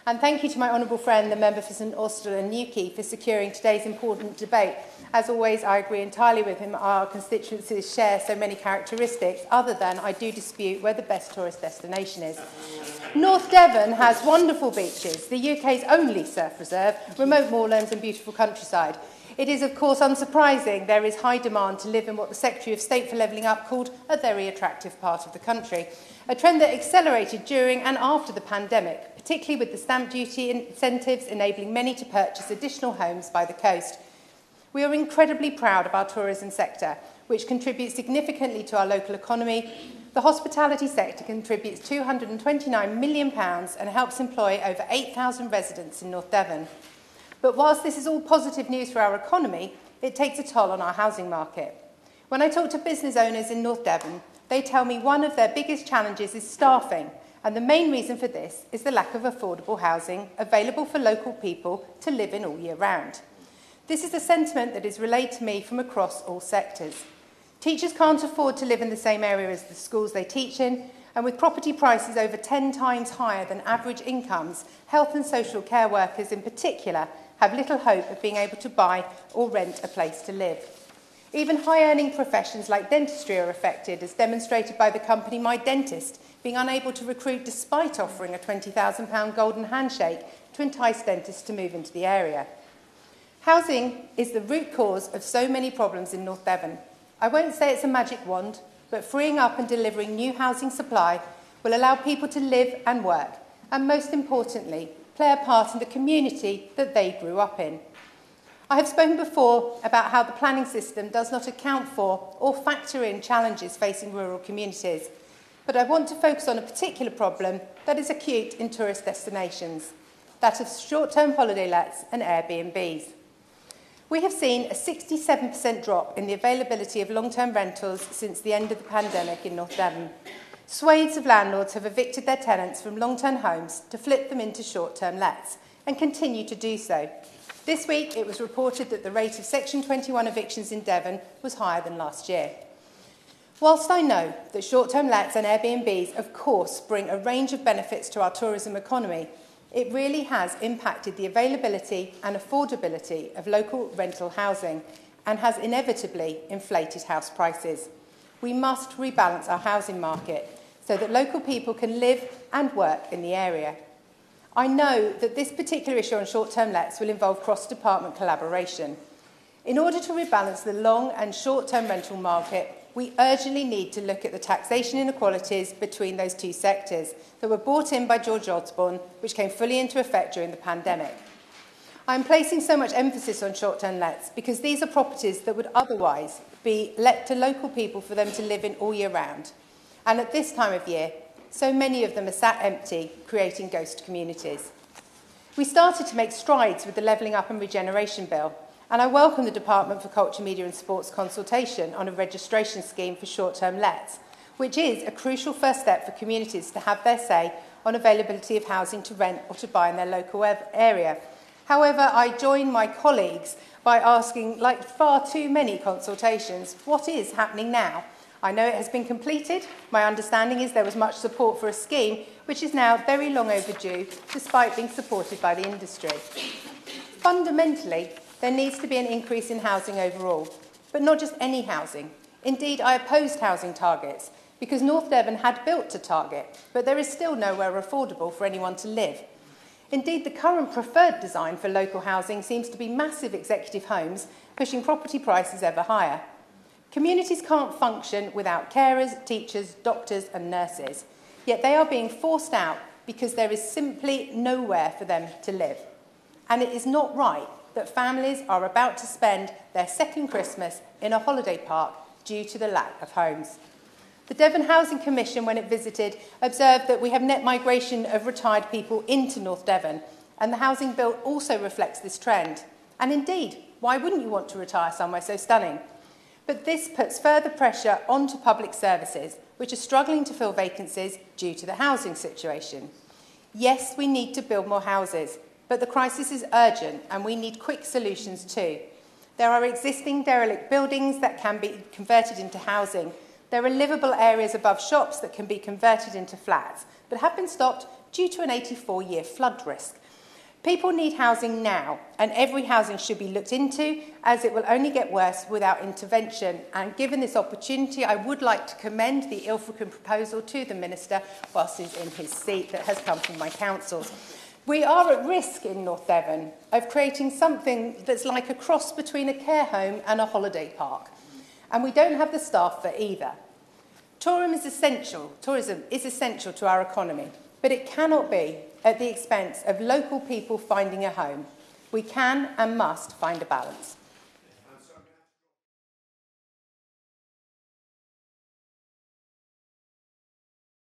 And thank you to my honourable friend, the member for St Austell and Newquay, for securing today's important debate. As always, I agree entirely with him. Our constituencies share so many characteristics, other than I do dispute where the best tourist destination is. North Devon has wonderful beaches, the UK's only surf reserve, remote moorlands and beautiful countryside. It is, of course, unsurprising there is high demand to live in what the Secretary of State for Levelling Up called a very attractive part of the country, a trend that accelerated during and after the pandemic, particularly with the stamp duty incentives enabling many to purchase additional homes by the coast. We are incredibly proud of our tourism sector, which contributes significantly to our local economy. The hospitality sector contributes £229 million and helps employ over 8,000 residents in North Devon. But whilst this is all positive news for our economy, it takes a toll on our housing market. When I talk to business owners in North Devon, they tell me one of their biggest challenges is staffing, and the main reason for this is the lack of affordable housing available for local people to live in all year round. This is a sentiment that is relayed to me from across all sectors. Teachers can't afford to live in the same area as the schools they teach in, and with property prices over 10 times higher than average incomes, health and social care workers in particular have little hope of being able to buy or rent a place to live. Even high-earning professions like dentistry are affected, as demonstrated by the company My Dentist being unable to recruit despite offering a £20,000 golden handshake to entice dentists to move into the area. Housing is the root cause of so many problems in North Devon. I won't say it's a magic wand, but freeing up and delivering new housing supply will allow people to live and work, and most importantly, play a part in the community that they grew up in. I have spoken before about how the planning system does not account for or factor in challenges facing rural communities, but I want to focus on a particular problem that is acute in tourist destinations, that of short-term holiday lets and Airbnbs. We have seen a 67% drop in the availability of long-term rentals since the end of the pandemic in North Devon. Swathes of landlords have evicted their tenants from long-term homes to flip them into short-term lets and continue to do so. This week, it was reported that the rate of Section 21 evictions in Devon was higher than last year. Whilst I know that short-term lets and Airbnbs, of course, bring a range of benefits to our tourism economy, it really has impacted the availability and affordability of local rental housing and has inevitably inflated house prices. We must rebalance our housing market so that local people can live and work in the area. I know that this particular issue on short-term lets will involve cross-department collaboration. In order to rebalance the long and short-term rental market, we urgently need to look at the taxation inequalities between those two sectors that were brought in by George Osborne, which came fully into effect during the pandemic. I'm placing so much emphasis on short-term lets because these are properties that would otherwise be let to local people for them to live in all year round. And at this time of year, so many of them are sat empty, creating ghost communities. We started to make strides with the Levelling Up and Regeneration Bill, and I welcome the Department for Culture, Media and Sports consultation on a registration scheme for short-term lets, which is a crucial first step for communities to have their say on availability of housing to rent or to buy in their local area. However, I join my colleagues by asking, like far too many consultations, what is happening now? I know it has been completed. My understanding is there was much support for a scheme, which is now very long overdue, despite being supported by the industry. Fundamentally, there needs to be an increase in housing overall, but not just any housing. Indeed, I opposed housing targets because North Devon had built to target, but there is still nowhere affordable for anyone to live. Indeed, the current preferred design for local housing seems to be massive executive homes, pushing property prices ever higher. Communities can't function without carers, teachers, doctors and nurses, yet they are being forced out because there is simply nowhere for them to live. And it is not right that families are about to spend their second Christmas in a holiday park due to the lack of homes. The Devon Housing Commission, when it visited, observed that we have net migration of retired people into North Devon, and the housing bill also reflects this trend. And indeed, why wouldn't you want to retire somewhere so stunning? But this puts further pressure onto public services, which are struggling to fill vacancies due to the housing situation. Yes, we need to build more houses, but the crisis is urgent and we need quick solutions too. There are existing derelict buildings that can be converted into housing. There are livable areas above shops that can be converted into flats, but have been stopped due to an 84-year flood risk. People need housing now, and every housing should be looked into, as it will only get worse without intervention. And given this opportunity, I would like to commend the Ilfracombe proposal to the Minister whilst he's in his seat that has come from my councils. We are at risk in North Devon of creating something that's like a cross between a care home and a holiday park. And we don't have the staff for either. Tourism is essential to our economy, but it cannot be at the expense of local people finding a home. We can and must find a balance.